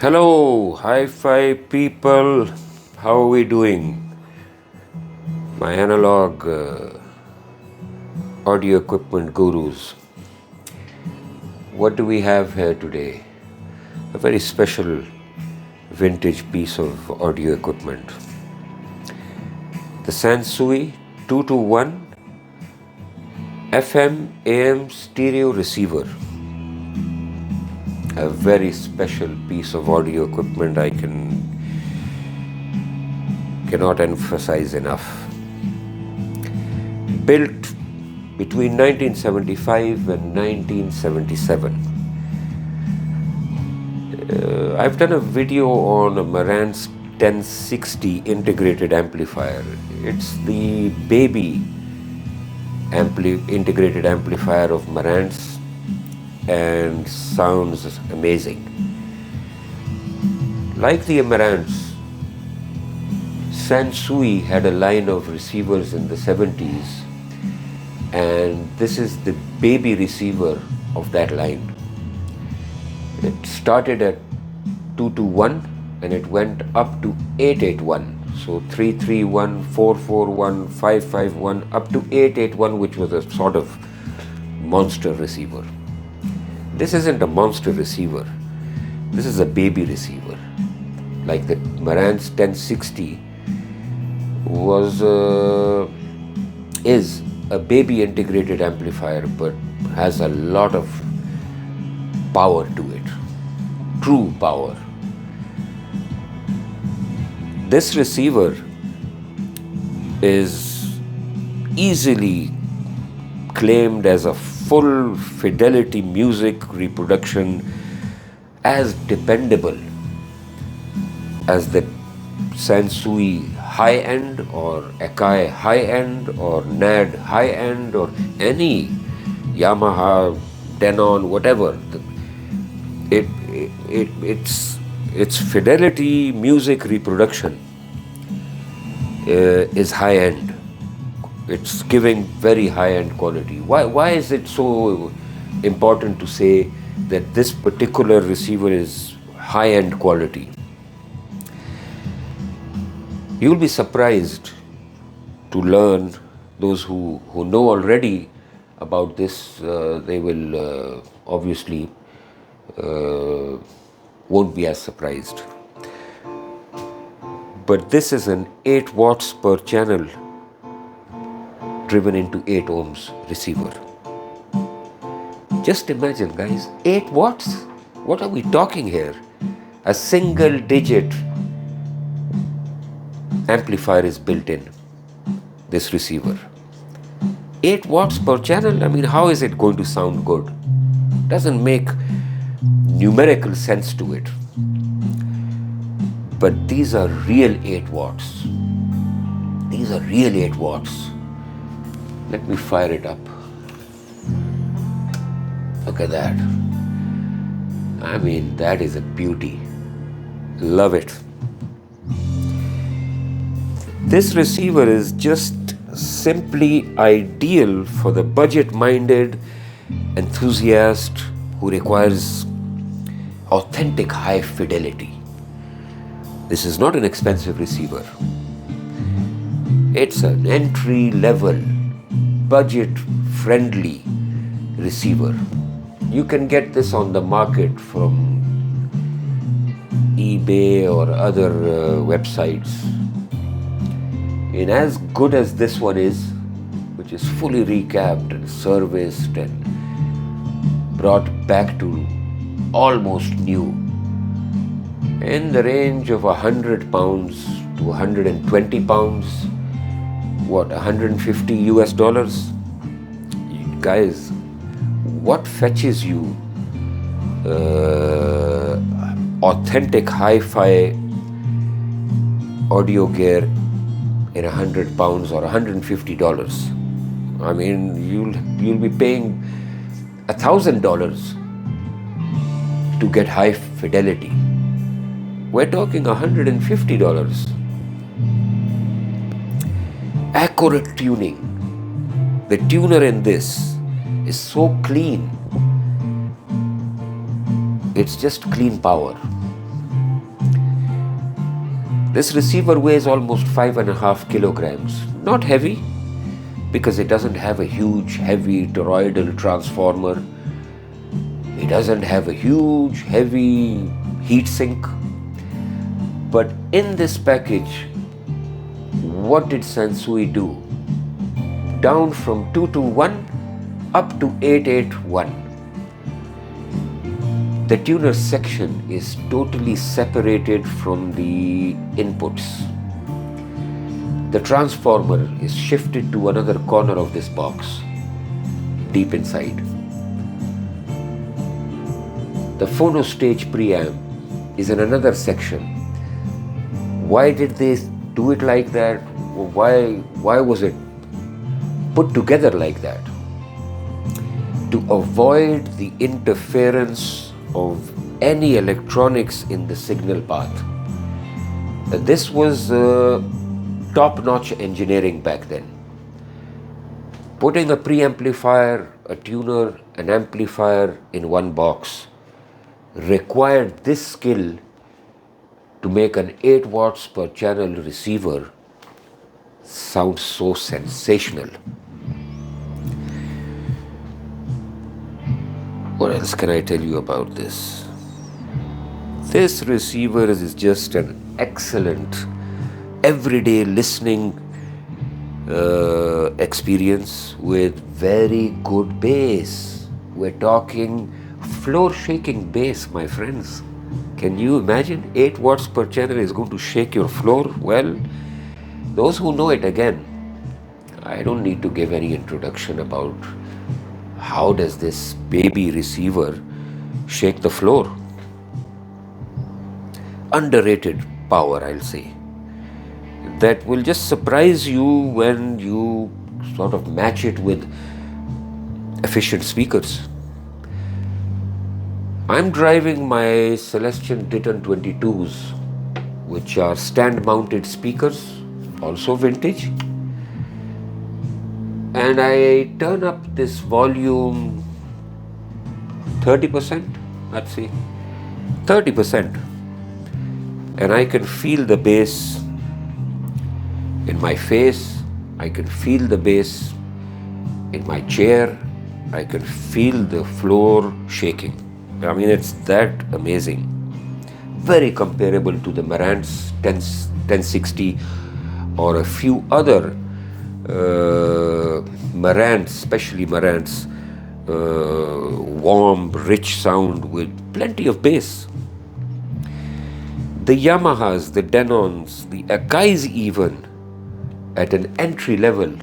Hello, hi-fi people. How are we doing? My analog audio equipment gurus. What do we have here today? A very special vintage piece of audio equipment. The Sansui 221 FM AM stereo receiver. A very special piece of audio equipment I cannot emphasize enough. Built between 1975 and 1977. I've done a video on a Marantz 1060 integrated amplifier. It's the baby integrated amplifier of Marantz and sounds amazing. Like the Marantz, Sansui had a line of receivers in the 70s, and this is the baby receiver of that line. It started at 221 and it went up to 881. So 331, 441, 551 up to 881, which was a sort of monster receiver. This isn't a monster receiver. This is a baby receiver. Like the Marantz 1060 is a baby integrated amplifier, but has a lot of power to it. True power. This receiver is easily claimed as a full fidelity music reproduction, as dependable as the Sansui high-end or Akai high-end or NAD high-end or any Yamaha, Denon, whatever. Its fidelity music reproduction is high-end. It's giving very high-end quality. Why is it so important to say that this particular receiver is high-end quality? You'll be surprised to learn, those who know already about this, they will obviously won't be as surprised. But this is an 8 watts per channel driven into 8 ohms receiver. Just imagine, guys, 8 watts? What are we talking here? A single digit amplifier is built in this receiver. 8 watts per channel? I mean, how is it going to sound good? Doesn't make numerical sense to it. But these are real 8 watts. These are real 8 watts. Let me fire it up. Look at that. I mean, that is a beauty. Love it. This receiver is just simply ideal for the budget-minded enthusiast who requires authentic high fidelity. This is not an expensive receiver. It's an entry-level, budget-friendly receiver. You can get this on the market from eBay or other websites. And as good as this one is, which is fully recapped and serviced and brought back to almost new, in the range of 100 pounds to 120 pounds, what, 150 US dollars? Guys, what fetches you authentic hi-fi audio gear in 100 pounds or $150? I mean, you'll be paying $1,000 to get high fidelity. We're talking $150. Accurate tuning. The tuner in this is so clean. It's just clean power. This receiver weighs almost 5.5 kilograms. Not heavy, because it doesn't have a huge, heavy toroidal transformer. It doesn't have a huge, heavy heat sink. But in this package, what did Sansui do? Down from 221 up to 881. The tuner section is totally separated from the inputs. The transformer is shifted to another corner of this box, deep inside. The phono stage preamp is in another section. Why did they do it like that? Why was it put together like that? To avoid the interference of any electronics in the signal path. This was top-notch engineering back then. Putting a preamplifier, a tuner, an amplifier in one box required this skill to make an 8 watts per channel receiver sound so sensational. What else can I tell you about this? This receiver is just an excellent everyday listening experience with very good bass. We're talking floor shaking bass, my friends. Can you imagine 8 watts per channel is going to shake your floor? Well, those who know it, again, I don't need to give any introduction about how does this baby receiver shake the floor. Underrated power, I'll say. That will just surprise you when you sort of match it with efficient speakers. I'm driving my Celestion Titan 22s, which are stand-mounted speakers, also vintage. And I turn up this volume 30%, let's see, 30%. And I can feel the bass in my face, I can feel the bass in my chair, I can feel the floor shaking. I mean, it's that amazing. Very comparable to the Marantz 1060 or a few other Marantz, especially Marantz, warm, rich sound with plenty of bass. The Yamahas, the Denons, the Akais even, at an entry level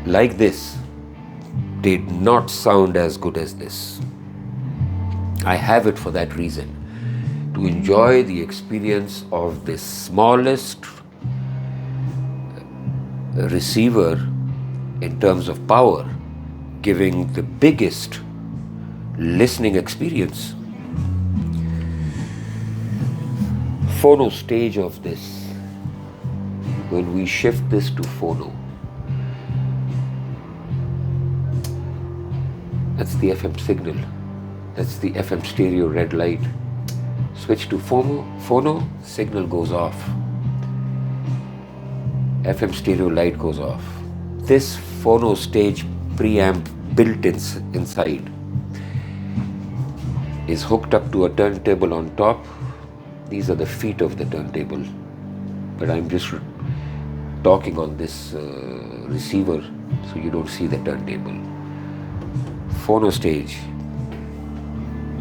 like this, did not sound as good as this. I have it for that reason, to enjoy the experience of the smallest receiver in terms of power, giving the biggest listening experience. Phono stage of this, when we shift this to phono, that's the FM signal, that's the FM stereo red light. Switch to phono, signal goes off, FM stereo light goes off. This phono stage preamp built inside is hooked up to a turntable on top. These are the feet of the turntable, but I'm just talking on this receiver so you don't see the turntable. Phono stage,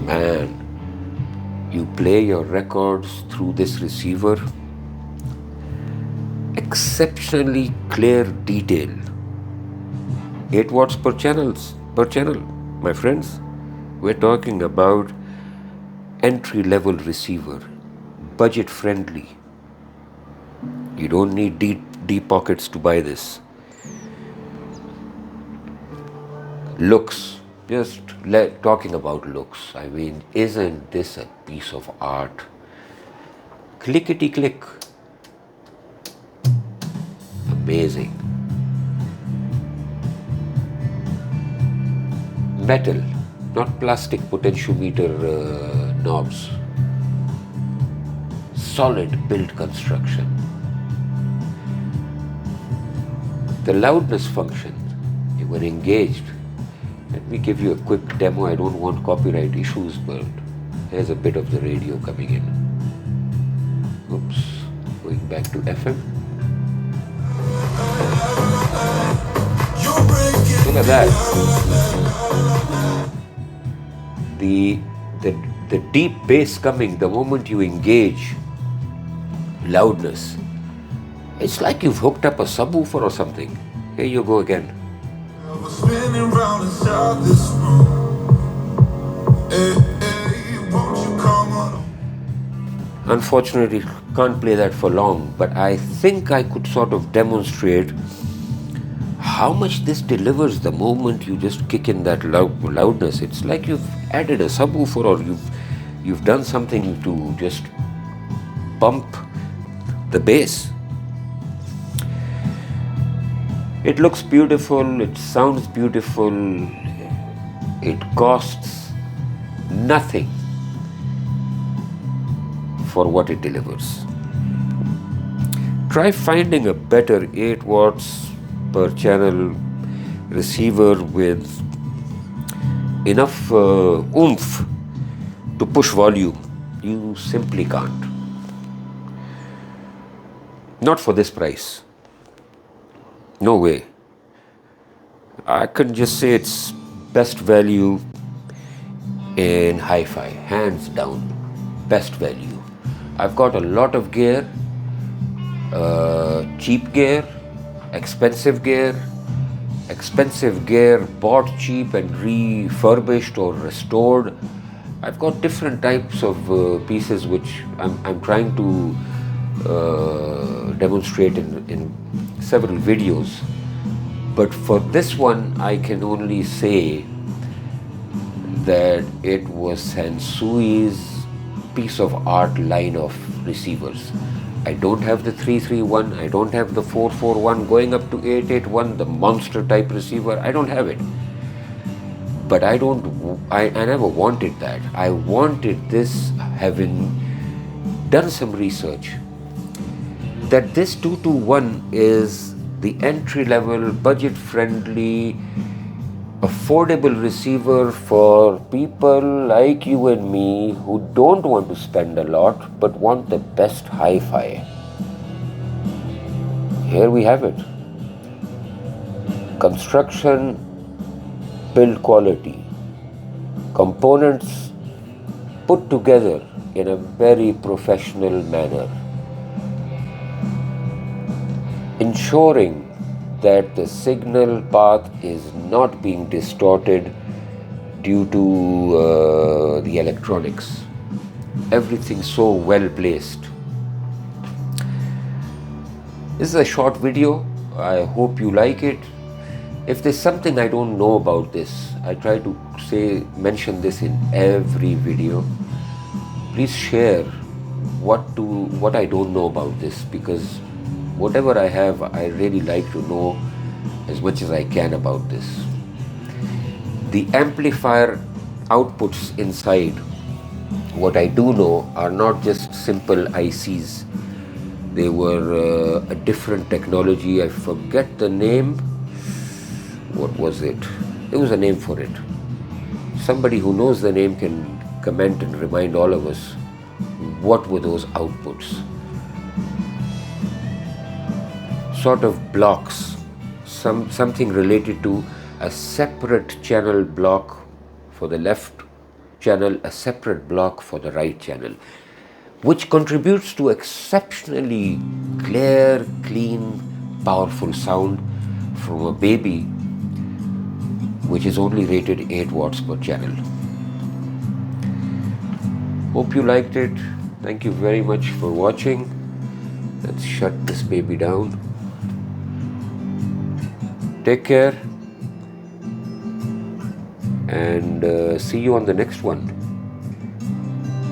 man, you play your records through this receiver, exceptionally clear detail. 8 watts per channel, my friends. We're talking about entry-level receiver, budget friendly. You don't need deep pockets to buy this. Looks, just talking about looks. I mean, isn't this a piece of art? Clickety click. Amazing. Metal, not plastic potentiometer knobs. solid built construction. The loudness function, when engaged, let me give you a quick demo. I don't want copyright issues, but here's a bit of the radio coming in. Oops, going back to FM. Look at that. The deep bass coming the moment you engage loudness. It's like you've hooked up a subwoofer or something. Here you go again. Spinning round inside this room. Hey, won't you come on? Unfortunately, can't play that for long, but I think I could sort of demonstrate how much this delivers the moment you just kick in that loudness. It's like you've added a subwoofer, or you've done something to just pump the bass. It looks beautiful, it sounds beautiful, it costs nothing for what it delivers. Try finding a better 8 watts per channel receiver with enough oomph to push volume. You simply can't. Not for this price. No way. I can just say it's best value in hi-fi, hands down, best value. I've got a lot of gear, cheap gear, expensive gear bought cheap and refurbished or restored. I've got different types of pieces which I'm trying to demonstrate in several videos, but for this one I can only say that it was Sansui's piece of art line of receivers. I don't have the 331, I don't have the 441 going up to 881, the monster type receiver. I don't have it, but I never wanted that. I wanted this, having done some research, that this 221 is the entry-level, budget-friendly, affordable receiver for people like you and me who don't want to spend a lot but want the best hi-fi. Here we have it. Construction, build quality, components put together in a very professional manner, ensuring that the signal path is not being distorted due to the electronics. Everything so well placed. This is a short video. I hope you like it. If there's something I don't know about this, I try to mention this in every video. Please share what I don't know about this, because whatever I have, I really like to know as much as I can about this. The amplifier outputs inside, what I do know, are not just simple ICs. They were a different technology. I forget the name. What was it? There was a name for it. Somebody who knows the name can comment and remind all of us what were those outputs. Sort of blocks, something related to a separate channel block for the left channel, a separate block for the right channel, which contributes to exceptionally clear, clean, powerful sound from a baby which is only rated 8 watts per channel. Hope you liked it. Thank you very much for watching. Let's shut this baby down. Take care, and see you on the next one.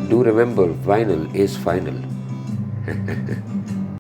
Do remember, vinyl is final.